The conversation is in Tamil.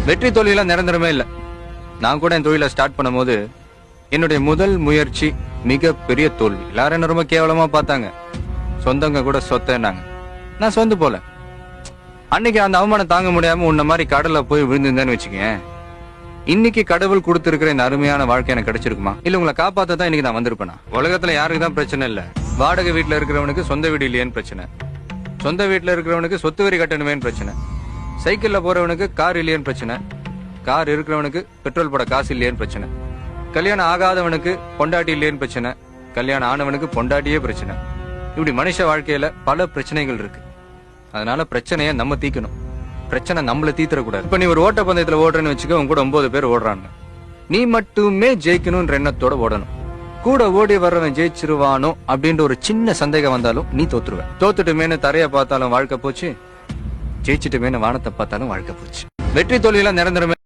வெற்றி தோல்வியெல்லாம் நிரந்தரமே இல்லை. நான் கூட என் தொழிலை ஸ்டார்ட் பண்ணும்போது என்னுடைய முதல் முயற்சி மிக பெரிய தோல்வி. எல்லாரும் என்ன ரொம்ப கேவலமா பார்த்தாங்க. சொந்தங்க கூட சொத்தேன்னாங்க. நான் சொந்து போல. அன்னைக்கு அந்த அவமானம் தாங்க முடியாம உன்ன மாதிரி கடல்ல போய் விழுந்திருந்தேன்னு வச்சுக்கேன், இன்னைக்கு கடவுள் கொடுத்திருக்கிற இந்த அருமையான வாழ்க்கை எனக்கு கிடைச்சிருக்குமா? இல்ல உங்களை காப்பாத்தான் இன்னைக்கு நான் வந்திருப்பேனா? உலகத்துல யாருக்கு தான் பிரச்சனை இல்ல. வாடகை வீட்டுல இருக்கிறவனுக்கு சொந்த வீடு இல்லையேன்னு பிரச்சனை, சொந்த வீட்டுல இருக்கிறவனுக்கு சொத்து வரி கட்டணுமேன்னு பிரச்சனை, சைக்கிள்ல போறவனுக்கு கார் இல்லையேன்னு பிரச்சனை, கார் இருக்கிறவனுக்கு பெட்ரோல் போட காசு இல்லையேன்னு பிரச்சனை, கல்யாணம் ஆகாதவனுக்கு பொண்டாட்டி இல்லையேன்னு பிரச்சனை, கல்யாணம் ஆனவனுக்கு பொண்டாட்டியே பிரச்சனை. இப்படி மனுஷ வாழ்க்கையில பல பிரச்சனைகள் இருக்கு. அதனால பிரச்சனையை நம்ம தீக்கணும், பிரச்சனை நம்மள தீத்துறக்கூடாது. இப்ப நீ ஒரு ஓட்ட பந்தயத்துல ஓடுறேன்னு வச்சுக்க, உன் கூட 9 பேர் ஓடுறாங்க. நீ மட்டுமே ஜெயிக்கணும்ன்ற எண்ணத்தோட ஓடணும். கூட ஓடி வர்றவன் ஜெயிச்சிருவானோ அப்படின்ற ஒரு சின்ன சந்தேகம் வந்தாலும் நீ தோத்துருவ. தோத்துட்டுமேனு தரைய பார்த்தாலும் வாழ்க்கை போச்சு, ஜெயிச்சுட்டுமேனு வானத்தை பார்த்தாலும் வாழ்க்கை போச்சு. வெற்றி தோல்வியெல்லாம் நிரந்தரமே